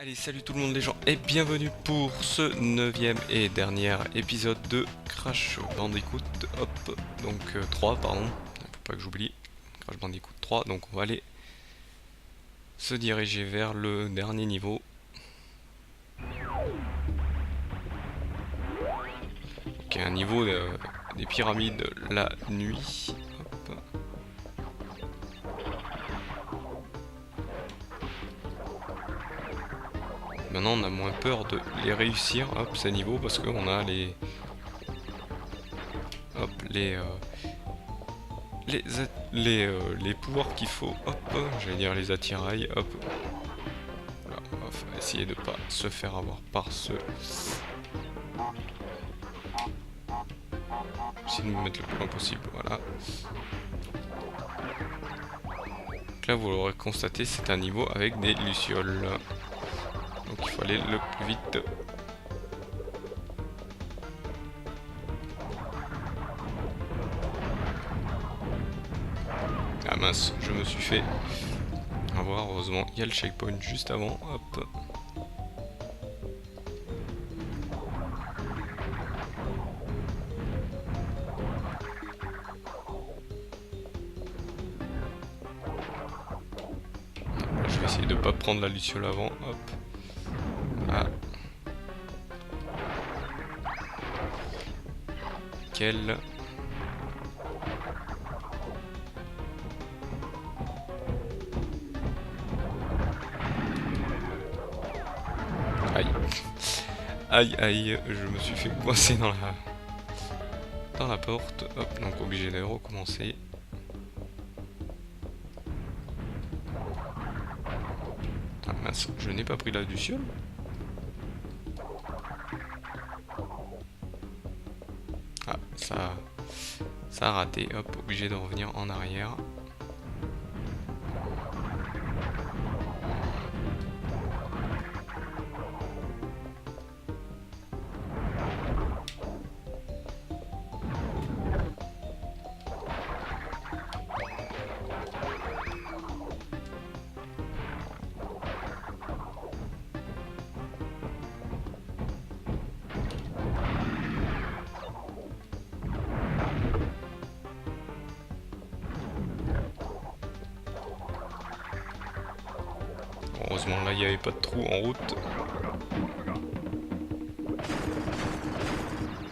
Allez, salut tout le monde les gens et bienvenue pour ce 9e et dernier épisode de Crash Bandicoot. Hop, donc 3 pardon, faut pas que j'oublie. Crash Bandicoot 3, donc on va aller se diriger vers le dernier niveau. Ok, un niveau des pyramides la nuit. Hop. Maintenant on a moins peur de les réussir, hop, ces niveaux, parce qu'on a les... Hop, les pouvoirs qu'il faut, hop, j'allais dire les attirails, hop. Voilà, on va essayer de pas se faire avoir par ce... Essayer de nous mettre le plus loin possible, voilà. Donc là vous l'aurez constaté, c'est un niveau avec des lucioles. Donc il faut aller le plus vite. Ah mince, je me suis fait avoir, heureusement il y a le checkpoint juste avant, hop. Je vais essayer de pas prendre la luciole avant, hop. Voilà. Nickel. Aïe. Aïe aïe, je me suis fait coincer dans la porte. Hop, donc obligé de recommencer. Ah mince, je n'ai pas pris la luciole. Ah, ça a raté. Hop, obligé de revenir en arrière. Heureusement là il n'y avait pas de trou en route.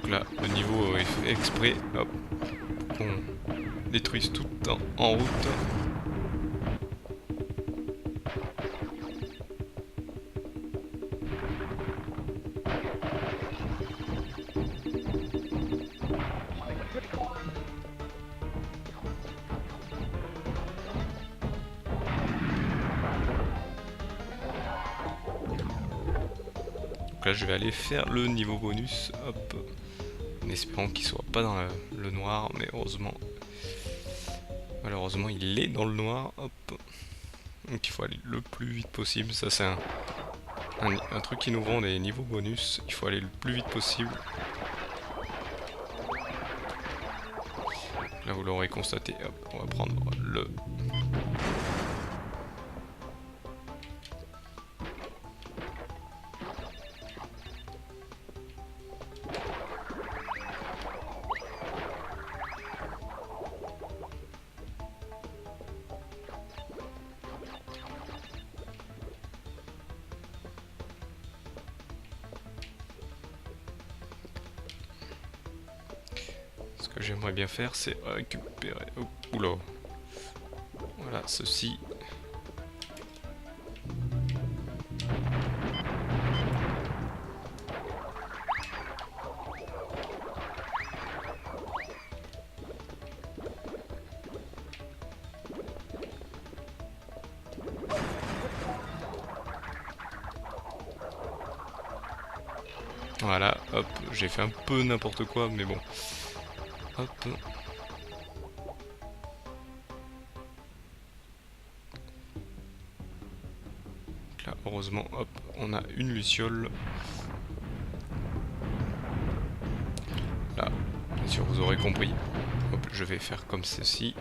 Donc là le niveau est fait exprès, hop, qu'on détruise tout en route. Donc là je vais aller faire le niveau bonus, hop, en espérant qu'il soit pas dans le noir, mais malheureusement il est dans le noir, hop. Donc il faut aller le plus vite possible, ça c'est un truc qui nous rend des niveaux bonus, il faut aller le plus vite possible. Là vous l'aurez constaté, hop, on va prendre le... Ce que j'aimerais bien faire, c'est récupérer... Oh, oula. Voilà, ceci. Voilà, hop, j'ai fait un peu n'importe quoi, mais bon. Hop. Là, heureusement, hop, on a une luciole. Là, bien sûr, vous aurez compris. Hop, je vais faire comme ceci.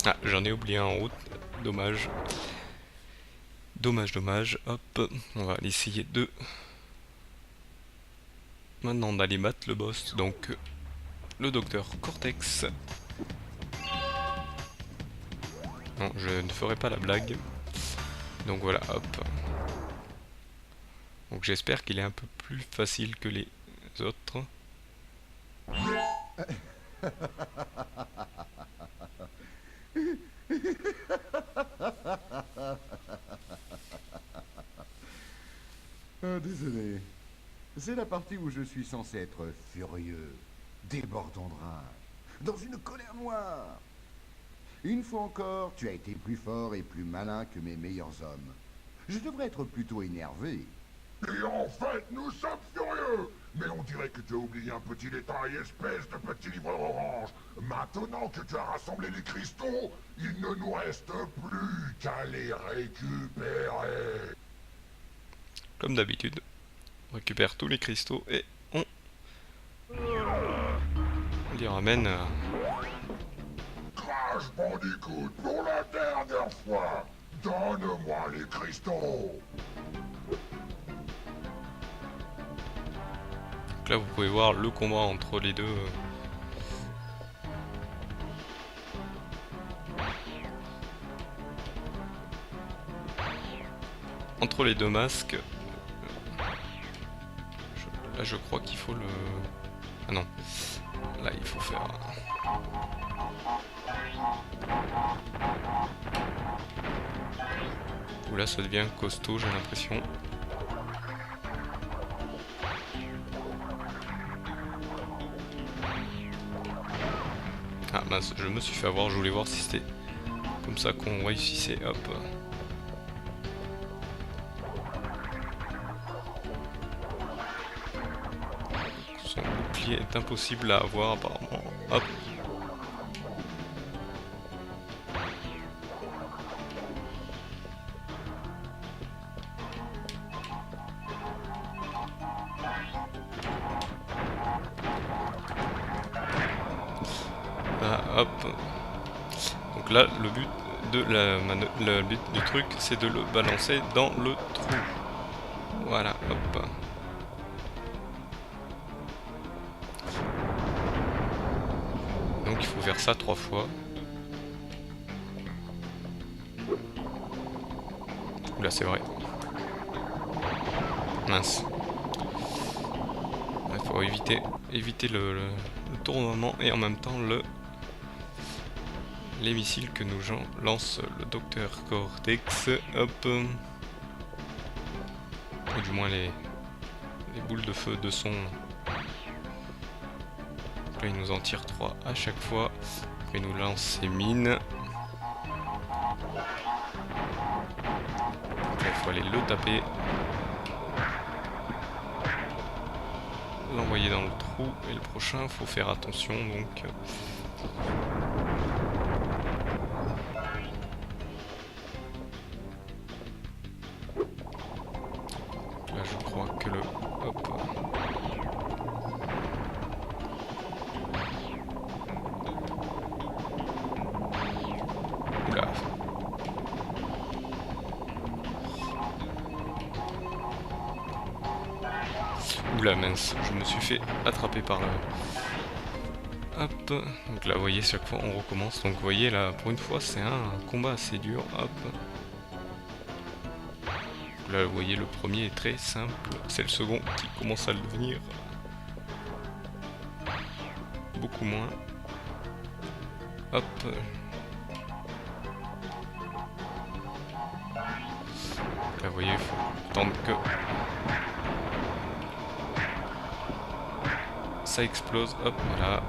Ah, j'en ai oublié un en route. Dommage. Dommage, dommage. Hop, on va essayer de... Maintenant d'aller battre le boss, donc le docteur Cortex. Non, je ne ferai pas la blague. Donc voilà, hop. Donc j'espère qu'il est un peu plus facile que les autres. Désolé. C'est la partie où je suis censé être furieux, débordant de rage, dans une colère noire. Une fois encore, tu as été plus fort et plus malin que mes meilleurs hommes. Je devrais être plutôt énervé. Et en fait, nous sommes furieux. Mais on dirait que tu as oublié un petit détail, espèce de petit livreur orange. Maintenant que tu as rassemblé les cristaux, il ne nous reste plus qu'à les récupérer. Comme d'habitude, on récupère tous les cristaux et on les ramène à... Crash Bandicoot, pour la dernière fois, donne-moi les cristaux. Donc là vous pouvez voir le combat entre les deux. Entre les deux masques. Là je crois qu'il faut le... Ah non. Là il faut faire... Oula, ça devient costaud, j'ai l'impression. Ah mince, je me suis fait avoir, je voulais voir si c'était comme ça qu'on réussissait, hop. Son bouclier est impossible à avoir apparemment, hop. Ah, hop. Donc là, le but de le but du truc, c'est de le balancer dans le trou. Voilà, hop. Donc il faut faire ça 3 fois. Oula, c'est vrai. Mince. Il faut éviter le tournoiement et en même temps les missiles que nous lance le docteur Cortex. Hop. Ou du moins les boules de feu de son. Donc là, il nous en tire 3 à chaque fois. Après, il nous lance ses mines. Donc là, il faut aller le taper. L'envoyer dans le trou. Et le prochain, faut faire attention. Donc. Là, je crois que le... Hop. Oula. Oula, mince. Je me suis fait attraper par le... Hop. Donc là, vous voyez, chaque fois, on recommence. Donc, vous voyez, là, pour une fois, c'est un combat assez dur. Hop. Là, vous voyez, le premier est très simple. C'est le second qui commence à le devenir beaucoup moins. Hop. Là, vous voyez, il faut attendre que ça explose. Hop, voilà.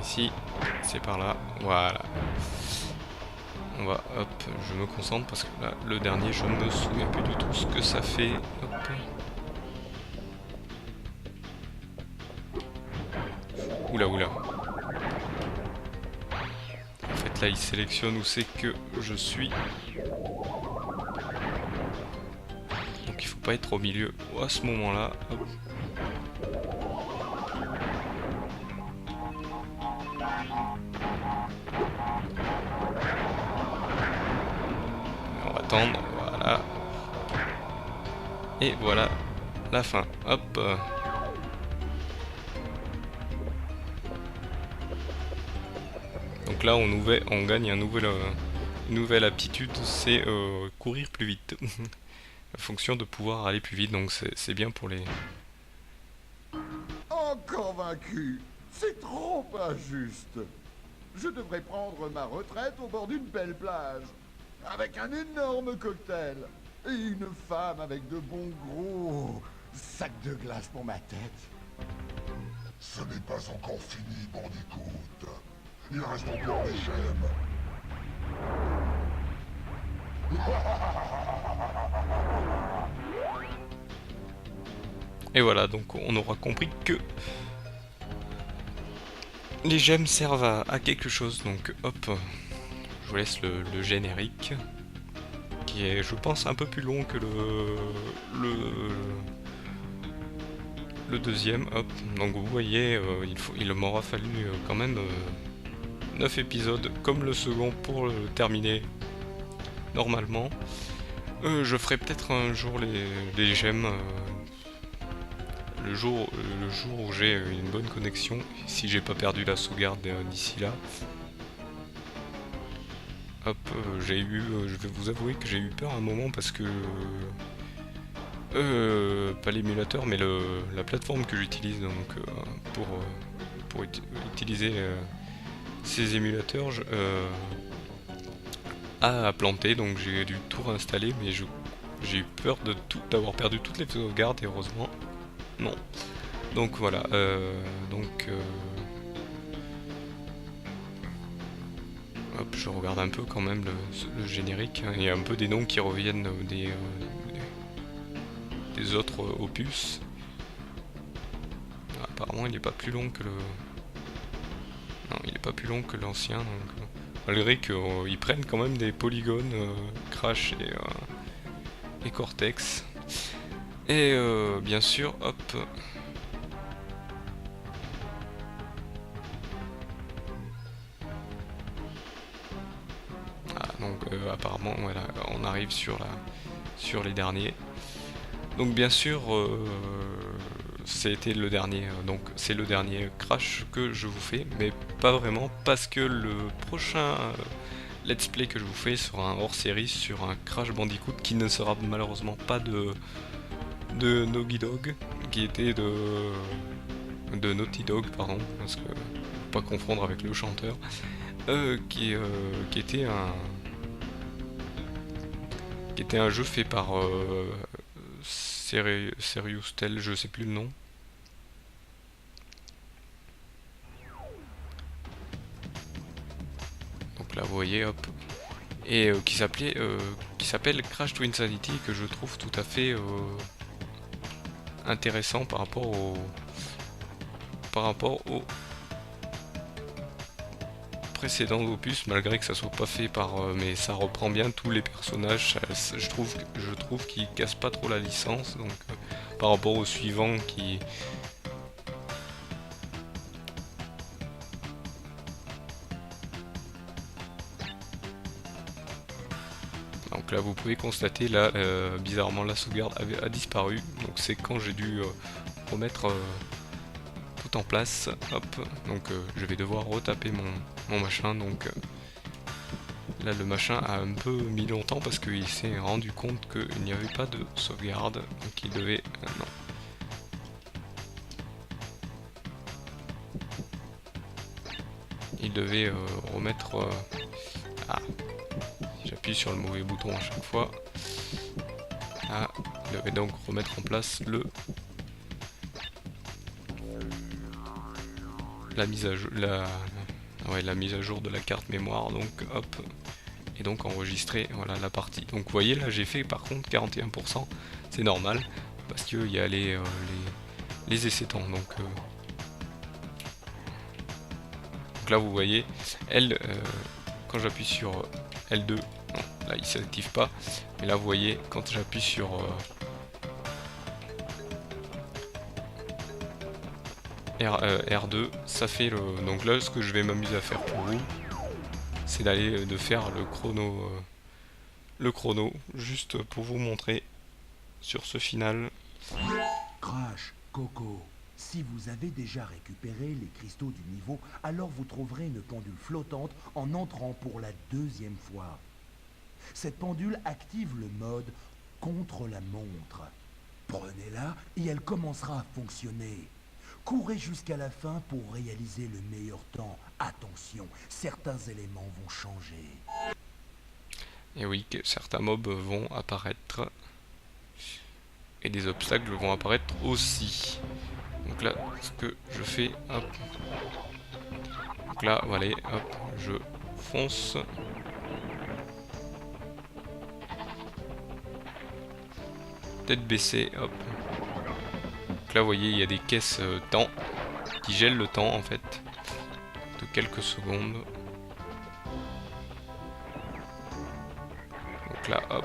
ici, c'est par là, voilà. On va, hop, je me concentre parce que là, le dernier, je ne me souviens plus du tout ce que ça fait. Hop. Oula, oula. En fait, là, il sélectionne où c'est que je suis. Donc, il faut pas être au milieu à ce moment-là. Hop. On va attendre, voilà. Et voilà la fin. Hop. Donc là, on gagne une nouvelle aptitude, c'est courir plus vite. La fonction de pouvoir aller plus vite, donc c'est bien pour les... Encore vaincu. C'est trop injuste. Je devrais prendre ma retraite au bord d'une belle plage, avec un énorme cocktail, et une femme avec de bons gros sacs de glace pour ma tête. Ce n'est pas encore fini, Bandicoot. Il reste encore des gemmes. Et voilà, donc on aura compris que les gemmes servent à quelque chose. Donc hop, je vous laisse le générique, qui est, je pense, un peu plus long que le deuxième. Hop, donc vous voyez, il m'aura fallu quand même 9 épisodes comme le second pour le terminer normalement. Je ferai peut-être un jour les gemmes. Le jour où j'ai une bonne connexion, si j'ai pas perdu la sauvegarde d'ici là. Hop, je vais vous avouer que j'ai eu peur un moment parce que pas l'émulateur mais la plateforme que j'utilise donc pour utiliser ces émulateurs a planté, donc j'ai dû tout réinstaller, mais j'ai eu peur d'avoir perdu toutes les sauvegardes et heureusement non. Donc voilà, hop, je regarde un peu quand même le générique, hein. Il y a un peu des noms qui reviennent des autres opus. Apparemment il n'est pas plus long que le... Non, il n'est pas plus long que l'ancien, donc... Malgré qu'ils prennent quand même des polygones, Crash et Cortex. Et bien sûr, hop... Donc apparemment voilà, on arrive sur les derniers. Donc bien sûr c'était le dernier, donc c'est le dernier Crash que je vous fais, mais pas vraiment parce que le prochain let's play que je vous fais sera un hors-série sur un Crash Bandicoot qui ne sera malheureusement pas de Naughty Dog, qui était de Naughty Dog, pardon, parce que faut pas confondre avec le chanteur, qui était un jeu fait par Serious Tel, je sais plus le nom. Donc là vous voyez, hop. Et qui s'appelle Crash to Insanity, que je trouve tout à fait intéressant par rapport au précédent opus, malgré que ça soit pas fait par mais ça reprend bien tous les personnages. Je trouve qu'il casse pas trop la licence, donc par rapport au suivant qui... Donc là vous pouvez constater, là bizarrement la sauvegarde a disparu, donc c'est quand j'ai dû remettre tout en place. Hop, donc je vais devoir retaper mon machin, donc là le machin a un peu mis longtemps parce qu'il s'est rendu compte qu'il n'y avait pas de sauvegarde, donc il devait... non. Il devait remettre... ah, j'appuie sur le mauvais bouton à chaque fois. Ah, il devait donc remettre en place la mise à jour, ouais, la mise à jour de la carte mémoire, donc hop, et donc enregistrer voilà, la partie. Donc vous voyez là j'ai fait par contre 41%, c'est normal, parce qu'il y a les essais temps. Donc là vous voyez, elle, quand j'appuie sur L2, non, là il s'active pas, mais là vous voyez, quand j'appuie sur R2, ça fait le... Donc là ce que je vais m'amuser à faire pour vous, c'est d'aller de faire le chrono, juste pour vous montrer sur ce final. Crash, Coco, si vous avez déjà récupéré les cristaux du niveau, alors vous trouverez une pendule flottante en entrant pour la deuxième fois. Cette pendule active le mode contre la montre. Prenez-la et elle commencera à fonctionner. Courez jusqu'à la fin pour réaliser le meilleur temps. Attention, certains éléments vont changer. Et oui, que certains mobs vont apparaître. Et des obstacles vont apparaître aussi. Donc là, ce que je fais, hop. Donc là, voilà, hop, je fonce. Tête baissée, hop. Donc là, vous voyez, il y a des caisses temps qui gèlent le temps en fait de quelques secondes. Donc là, hop.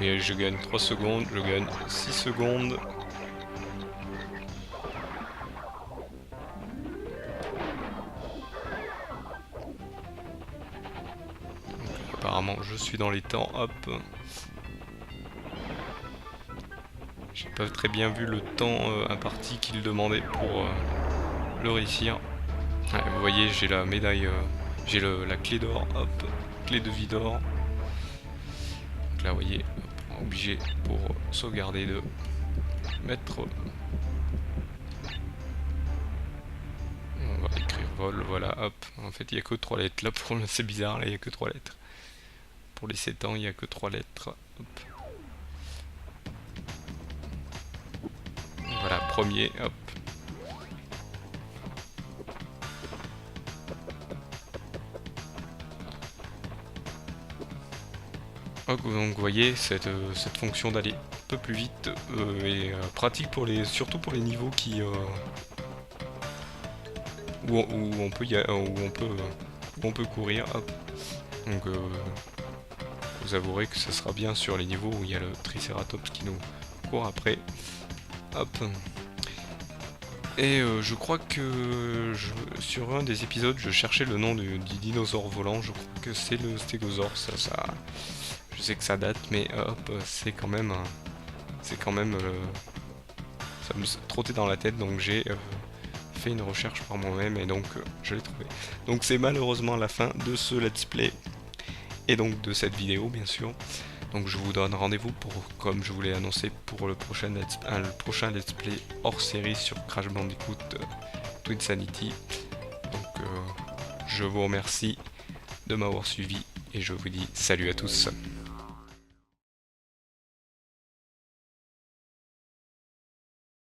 Et je gagne 3 secondes, je gagne 6 secondes. Apparemment je suis dans les temps, hop. J'ai pas très bien vu le temps imparti qu'il demandait pour le réussir. Ouais, vous voyez, j'ai la médaille, j'ai la clé d'or, hop, clé de vie d'or. Donc là vous voyez, hop, obligé pour sauvegarder de mettre... On va écrire vol, voilà, hop. En fait il n'y a que 3 lettres, là pour c'est bizarre, là il n'y a que 3 lettres. Pour les 7 ans, il n'y a que 3 lettres. Hop. Voilà, premier, hop. Donc vous voyez, cette fonction d'aller un peu plus vite est pratique pour surtout pour les niveaux qui où on peut courir, hop. Donc vous avouerez que ce sera bien sur les niveaux où il y a le Triceratops qui nous court après. Hop. Et je crois que sur un des épisodes, je cherchais le nom du dinosaure volant. Je crois que c'est le stégosaure. Ça, je sais que ça date, mais hop, c'est quand même, ça me trottait dans la tête, donc j'ai fait une recherche par moi-même et donc je l'ai trouvé. Donc c'est malheureusement la fin de ce let's play. Et donc de cette vidéo bien sûr. Donc je vous donne rendez-vous pour, comme je vous l'ai annoncé, pour le prochain let's play hors série sur Crash Bandicoot Twinsanity. Donc je vous remercie de m'avoir suivi et je vous dis salut à tous.